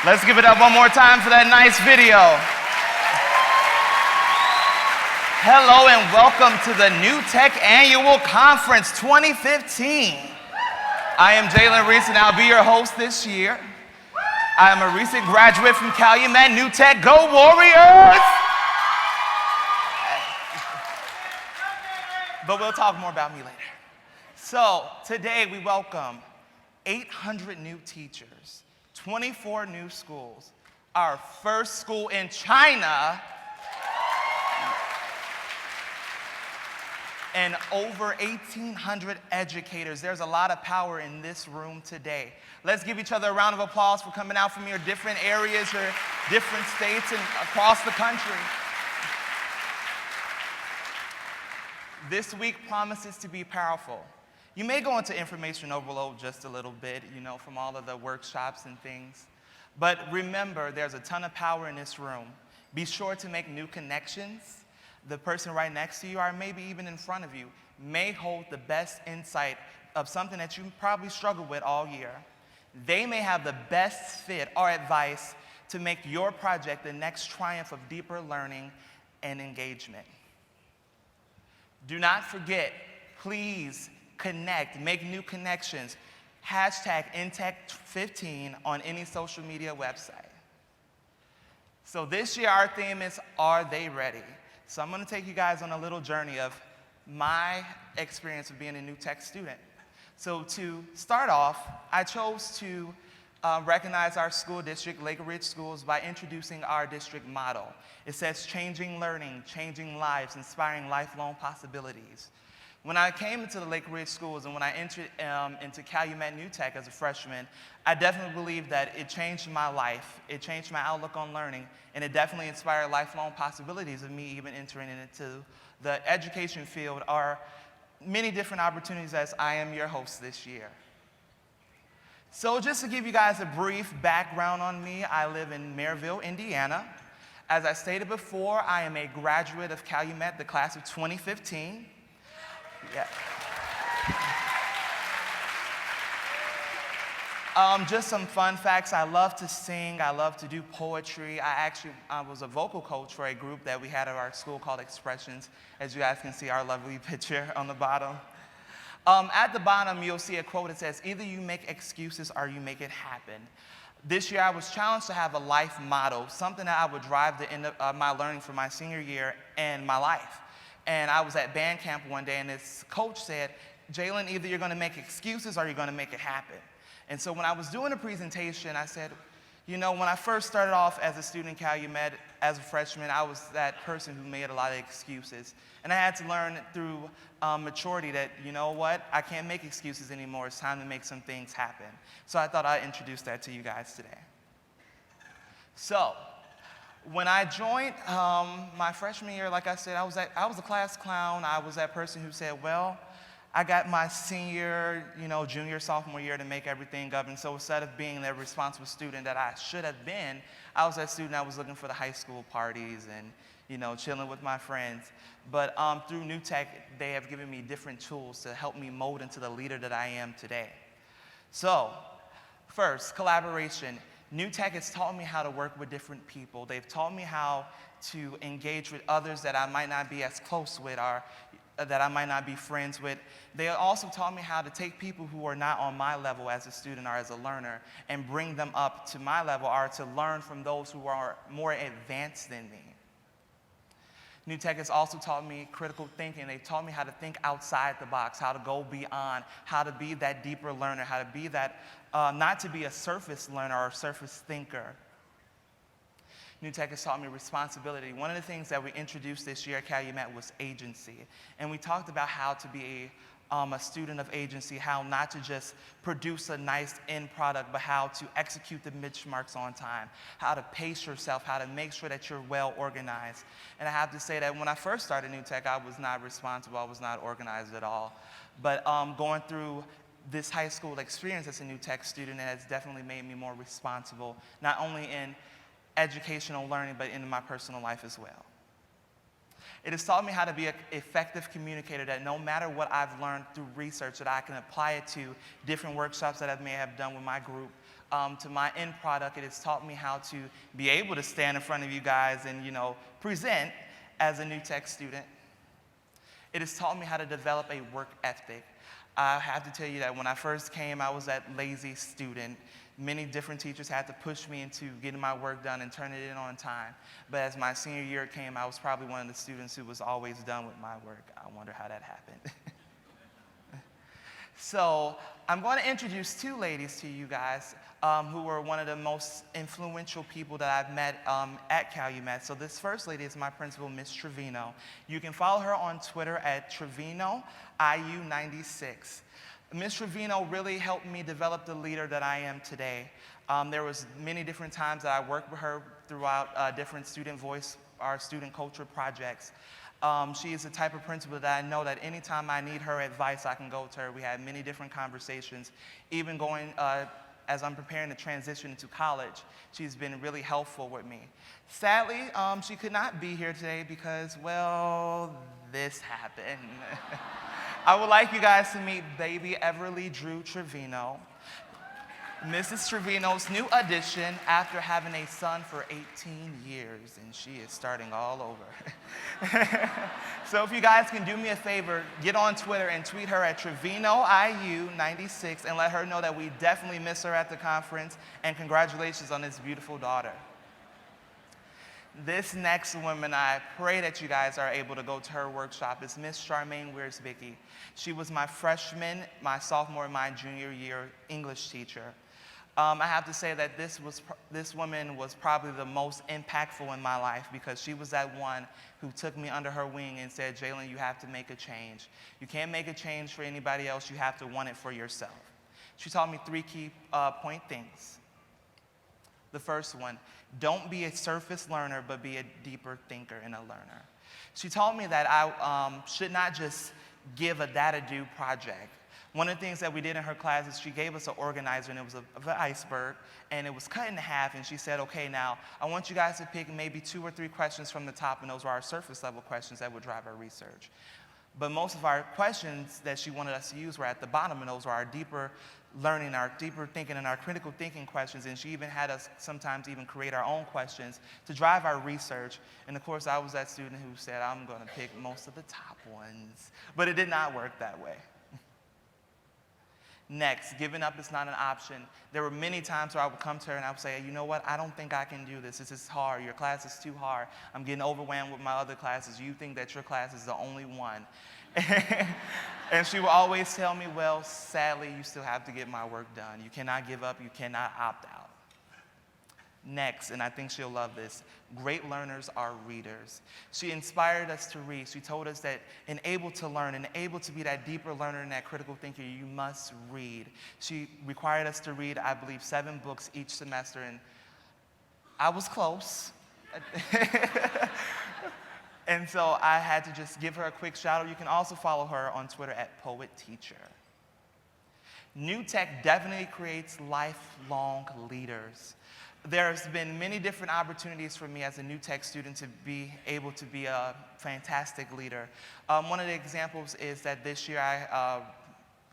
Let's give it up one more time for that nice video. Hello and welcome to the New Tech Annual Conference 2015. I am Jaylen, Reese, and I'll be your host this year. I am a recent graduate from Calumet New Tech. Go Warriors! But we'll talk more about me later. So today we welcome 800 new teachers, 24 new schools, our first school in China, and over 1,800 educators. There's a lot of power in this room today. Let's give each other a round of applause for coming out from your different areas or different states and across the country. This week promises to be powerful. You may go into information overload just a little bit, from all of the workshops and things. But remember, there's a ton of power in this room. Be sure to make new connections. The person right next to you, or maybe even in front of you, may hold the best insight of something that you probably struggled with all year. They may have the best fit or advice to make your project the next triumph of deeper learning and engagement. Do not forget, please connect, make new connections. Hashtag #InTech15 on any social media website. So this year our theme is, Are They Ready? So I'm going to take you guys on a little journey of my experience of being a new tech student. So to start off, I chose to recognize our school district, Lake Ridge Schools, by introducing our district motto. It says, changing learning, changing lives, inspiring lifelong possibilities. When I came into the Lake Ridge Schools and when I entered into Calumet New Tech as a freshman, I definitely believe that it changed my life. It changed my outlook on learning, and it definitely inspired lifelong possibilities of me even entering into the education field or many different opportunities as I am your host this year. So just to give you guys a brief background on me, I live in Maryville, Indiana. As I stated before, I am a graduate of Calumet, the class of 2015. Yeah. Just some fun facts. I love to sing. I love to do poetry. I was a vocal coach for a group that we had at our school called Expressions. As you guys can see, our lovely picture on the bottom. At the bottom, you'll see a quote that says, either you make excuses or you make it happen. This year, I was challenged to have a life motto, something that I would drive the end of my learning for my senior year and my life. And I was at band camp one day, and this coach said, Jaylen, either you're going to make excuses or you're going to make it happen. And so when I was doing a presentation, I said, when I first started off as a student in Calumet, as a freshman, I was that person who made a lot of excuses. And I had to learn through maturity that, I can't make excuses anymore. It's time to make some things happen. So I thought I'd introduce that to you guys today. So when I joined my freshman year, like I said, I was a class clown. I was that person who said, well, I got my senior, junior, sophomore year to make everything up. And so instead of being the responsible student that I should have been, I was that student that was looking for the high school parties and, chilling with my friends. But through New Tech, they have given me different tools to help me mold into the leader that I am today. So first, collaboration. New Tech has taught me how to work with different people. They've taught me how to engage with others that I might not be as close with or that I might not be friends with. They also taught me how to take people who are not on my level as a student or as a learner and bring them up to my level or to learn from those who are more advanced than me. New Tech has also taught me critical thinking. They've taught me how to think outside the box, how to go beyond, how to be that deeper learner, how to be that, not to be a surface learner or a surface thinker. New Tech has taught me responsibility. One of the things that we introduced this year at Calumet was agency. And we talked about how to be a student of agency, how not to just produce a nice end product, but how to execute the benchmarks on time, how to pace yourself, how to make sure that you're well organized. And I have to say that when I first started New Tech, I was not responsible, I was not organized at all. But going through this high school experience as a New Tech student, it has definitely made me more responsible, not only in educational learning, but in my personal life as well. It has taught me how to be an effective communicator, that no matter what I've learned through research, that I can apply it to different workshops that I may have done with my group, to my end product. It has taught me how to be able to stand in front of you guys and, present as a new tech student. It has taught me how to develop a work ethic. I have to tell you that when I first came, I was that lazy student. Many different teachers had to push me into getting my work done and turning it in on time. But as my senior year came, I was probably one of the students who was always done with my work. I wonder how that happened. So I'm going to introduce two ladies to you guys who were one of the most influential people that I've met at Calumet. So this first lady is my principal, Miss Trevino. You can follow her on Twitter at TrevinoIU96. Miss Trevino really helped me develop the leader that I am today. There was many different times that I worked with her throughout different student voice, our student culture projects. She is the type of principal that I know that anytime I need her advice, I can go to her. We had many different conversations, even going as I'm preparing to transition into college. She's been really helpful with me. Sadly, she could not be here today because, well, this happened. I would like you guys to meet baby Everly Drew Trevino, Mrs. Trevino's new addition after having a son for 18 years, and she is starting all over. So if you guys can do me a favor, get on Twitter and tweet her at TrevinoIU96 and let her know that we definitely miss her at the conference, and congratulations on this beautiful daughter. This next woman, I pray that you guys are able to go to her workshop, is Miss Charmaine Wiersbicki. She was my freshman, my sophomore, and my junior year English teacher. I have to say that this woman was probably the most impactful in my life because she was that one who took me under her wing and said, Jaylen, you have to make a change. You can't make a change for anybody else. You have to want it for yourself. She taught me 3 key point things. The first one, don't be a surface learner, but be a deeper thinker and a learner. She taught me that I should not just give a data-due project. One of the things that we did in her class is she gave us an organizer, and it was an iceberg, and it was cut in half, and she said, okay, now, I want you guys to pick maybe 2 or 3 questions from the top, and those were our surface level questions that would drive our research. But most of our questions that she wanted us to use were at the bottom, and those were our deeper learning, our deeper thinking, and our critical thinking questions, and she even had us sometimes even create our own questions to drive our research. And of course, I was that student who said, I'm gonna pick most of the top ones, but it did not work that way. Next, giving up is not an option. There were many times where I would come to her and I would say, you know what, I don't think I can do this. This is hard. Your class is too hard. I'm getting overwhelmed with my other classes. You think that your class is the only one. And she would always tell me, well, sadly, you still have to get my work done. You cannot give up. You cannot opt out. Next, and I think she'll love this, great learners are readers. She inspired us to read. She told us that in able to learn and able to be that deeper learner and that critical thinker, you must read. She required us to read, I believe, 7 books each semester, and I was close. And so I had to just give her a quick shout out. You can also follow her on Twitter at PoetTeacher. New tech definitely creates lifelong leaders. There's been many different opportunities for me as a new tech student to be able to be a fantastic leader. One of the examples is that this year I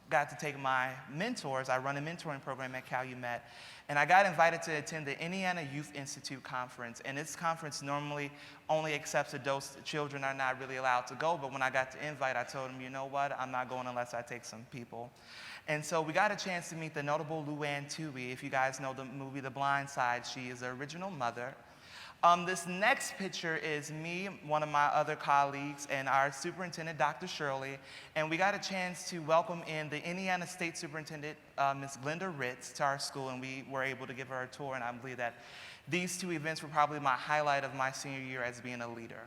got to take my mentors. I run a mentoring program at Calumet, and I got invited to attend the Indiana Youth Institute conference. And this conference normally only accepts adults. Children are not really allowed to go, but when I got the invite, I told them, you know what, I'm not going unless I take some people. And so we got a chance to meet the notable Luann Toohey. If you guys know the movie The Blind Side, she is the original mother. This next picture is me, one of my other colleagues, and our superintendent, Dr. Shirley. And we got a chance to welcome in the Indiana State Superintendent, Ms. Glenda Ritz, to our school, and we were able to give her a tour. And I believe that these 2 events were probably my highlight of my senior year as being a leader.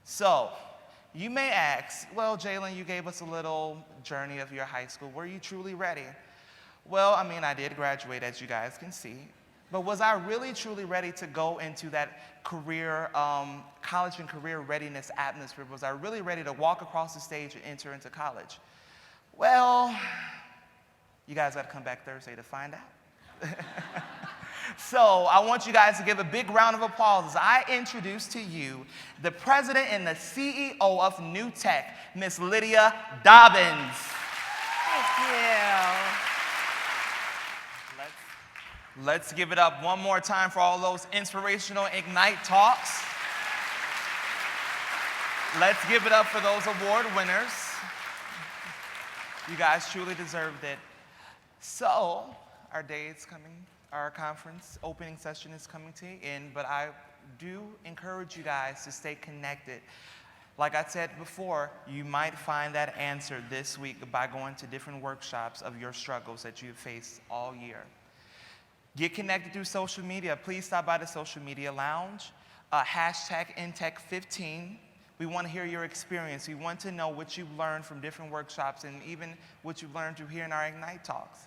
So, you may ask, well, Jaylen, you gave us a little journey of your high school. Were you truly ready? Well, I mean, I did graduate, as you guys can see. But was I really, truly ready to go into that career, college and career readiness atmosphere? Was I really ready to walk across the stage and enter into college? Well, you guys got to come back Thursday to find out. So I want you guys to give a big round of applause as I introduce to you the president and the CEO of New Tech, Miss Lydia Dobbins. Thank you. Let's give it up one more time for all those inspirational Ignite talks. Let's give it up for those award winners. You guys truly deserved it. So, our day is coming, our conference opening session is coming to an end, but I do encourage you guys to stay connected. Like I said before, you might find that answer this week by going to different workshops of your struggles that you've faced all year. Get connected through social media. Please stop by the social media lounge, hashtag #InTech15. We want to hear your experience. We want to know what you've learned from different workshops and even what you've learned through here in our Ignite Talks.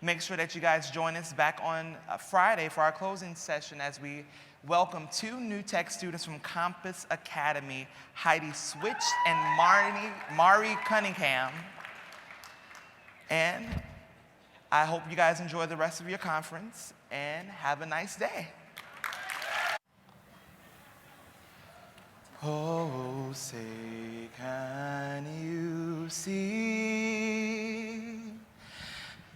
Make sure that you guys join us back on Friday for our closing session as we welcome 2 new tech students from Campus Academy, Heidi Switch and Mari Cunningham. And I hope you guys enjoy the rest of your conference and have a nice day. Oh, say, can you see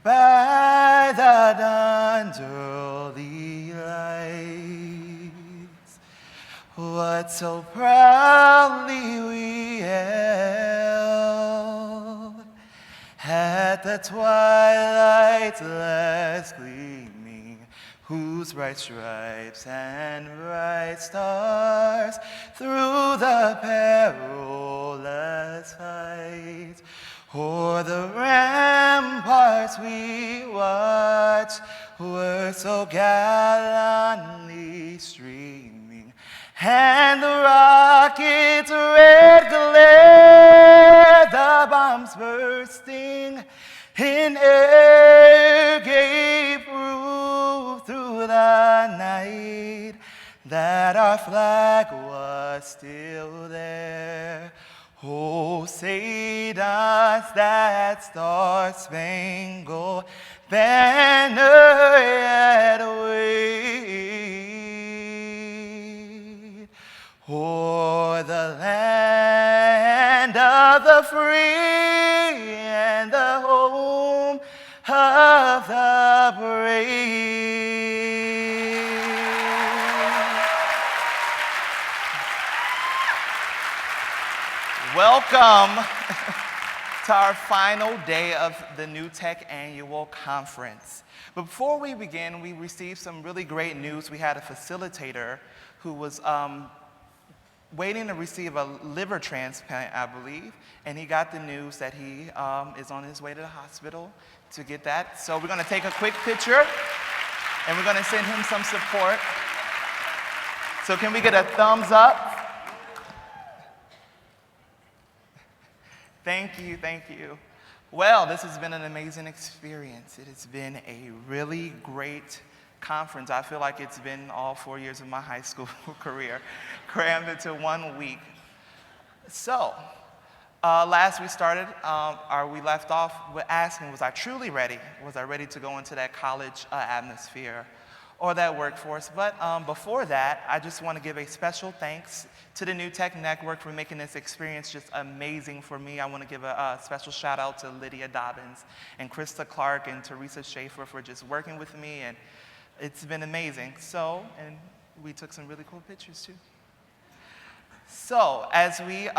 by the dawn's early lights what so proudly we hailed at the twilight's last gleaming, whose bright stripes and bright stars through the perilous fight o'er the ramparts we watched were so gallantly streaming, and the rocket's red glare, the bombs bursting in air gave proof through the night that our flag was still there. Oh, say does that star-spangled banner yet wave o'er the land of the free and the home of the brave. Welcome to our final day of the New Tech Annual Conference. But before we begin, we received some really great news. We had a facilitator who was waiting to receive a liver transplant, I believe, and he got the news that he is on his way to the hospital to get that. So we're going to take a quick picture, and we're going to send him some support. So can we get a thumbs up? Thank you, thank you. Well, this has been an amazing experience. It has been a really great conference. I feel like it's been all 4 years of my high school career crammed into 1 week. So, last we started, we left off with asking, was I truly ready? Was I ready to go into that college atmosphere or that workforce? But before that, I just want to give a special thanks to the New Tech Network for making this experience just amazing for me. I want to give a special shout out to Lydia Dobbins and Krista Clark and Teresa Schaefer for just working with me, and it's been amazing. So, and we took some really cool pictures too. So, as we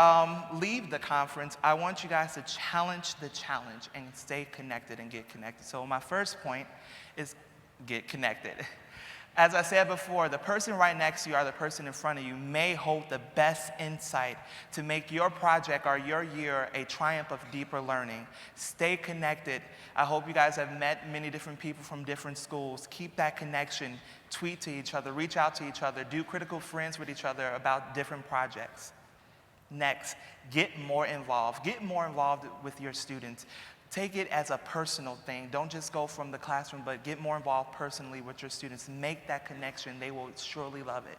leave the conference, I want you guys to challenge the challenge and stay connected and get connected. So my first point is get connected. As I said before, the person right next to you or the person in front of you may hold the best insight to make your project or your year a triumph of deeper learning. Stay connected. I hope you guys have met many different people from different schools. Keep that connection. Tweet to each other. Reach out to each other. Do critical friends with each other about different projects. Next, get more involved. Get more involved with your students. Take it as a personal thing. Don't just go from the classroom, but get more involved personally with your students. Make that connection. They will surely love it.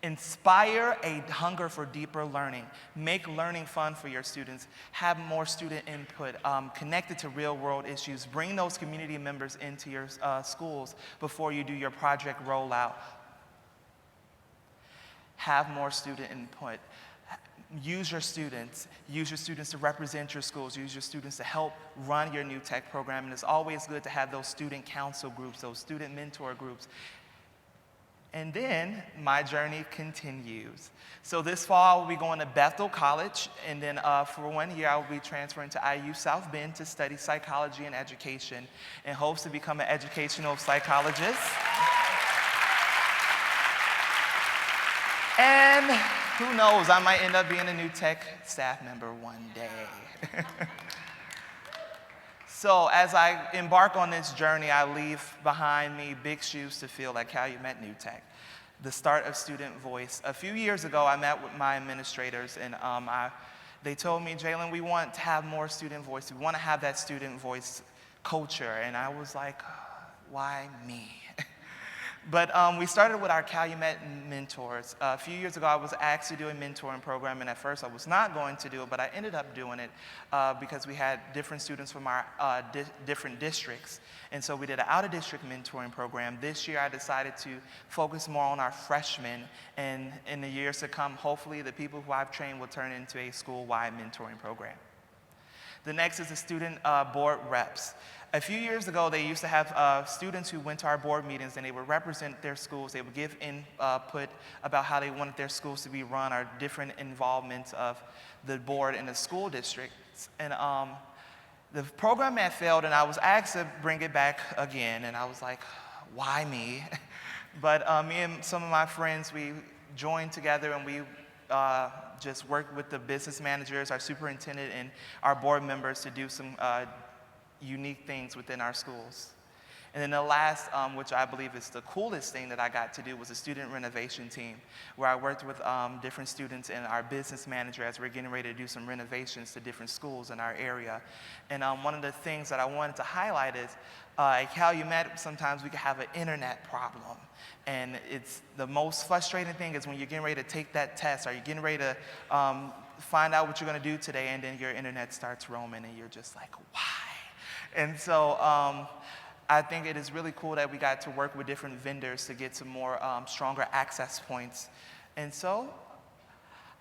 Inspire a hunger for deeper learning. Make learning fun for your students. Have more student input connected to real world issues. Bring those community members into your schools before you do your project rollout. Have more student input. use your students to represent your schools, use your students to help run your new tech program, and it's always good to have those student council groups, those student mentor groups. And then my journey continues. So this fall, I will be going to Bethel College, and then for 1 year, I will be transferring to IU South Bend to study psychology and education in hopes to become an educational psychologist. And who knows, I might end up being a new tech staff member one day. So as I embark on this journey, I leave behind me big shoes to fill at Calumet New Tech, the start of Student Voice. A few years ago, I met with my administrators, and they told me, Jaylen, we want to have more student voice. We want to have that student voice culture. And I was like, why me? But we started with our Calumet mentors. A few years ago, I was asked to do a mentoring program, and at first I was not going to do it, but I ended up doing it because we had different students from our different districts. And so we did an out-of-district mentoring program. This year, I decided to focus more on our freshmen, and in the years to come, hopefully the people who I've trained will turn into a school-wide mentoring program. The next is the student board reps. A few years ago, they used to have students who went to our board meetings, and they would represent their schools. They would give input about how they wanted their schools to be run, or different involvements of the board in the school districts. And the program had failed, and I was asked to bring it back again, and I was like, why me? But me and some of my friends, we joined together, and we just worked with the business managers, our superintendent, and our board members to do some unique things within our schools. And then the last, which I believe is the coolest thing that I got to do, was the student renovation team, where I worked with different students and our business manager as we're getting ready to do some renovations to different schools in our area. And one of the things that I wanted to highlight is at Calumet, sometimes we can have an internet problem. And it's the most frustrating thing is when you're getting ready to take that test, or you're getting ready to find out what you're going to do today, and then your internet starts roaming, and you're just like, why? And so I think it is really cool that we got to work with different vendors to get some more stronger access points. And so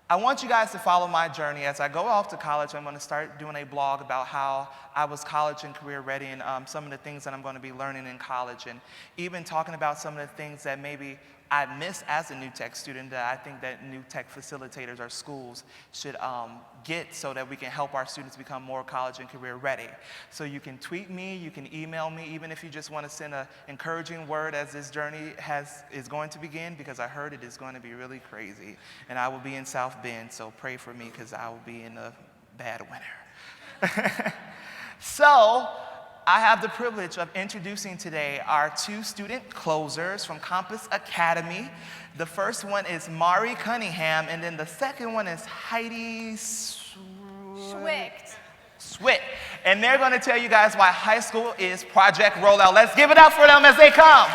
I want you guys to follow my journey. As I go off to college, I'm going to start doing a blog about how I was college and career ready, and some of the things that I'm going to be learning in college, and even talking about some of the things that maybe I missed as a new tech student that I think that new tech facilitators or schools should get, so that we can help our students become more college and career ready. So you can tweet me, you can email me, even if you just want to send an encouraging word as this journey is going to begin, because I heard it is going to be really crazy. And I will be in South Bend, so pray for me, because I will be in a bad winter. So I have the privilege of introducing today our two student closers from Compass Academy. The first one is Mari Cunningham, and then the second one is Heidi Swick. And they're going to tell you guys why high school is Project Rollout. Let's give it up for them as they come.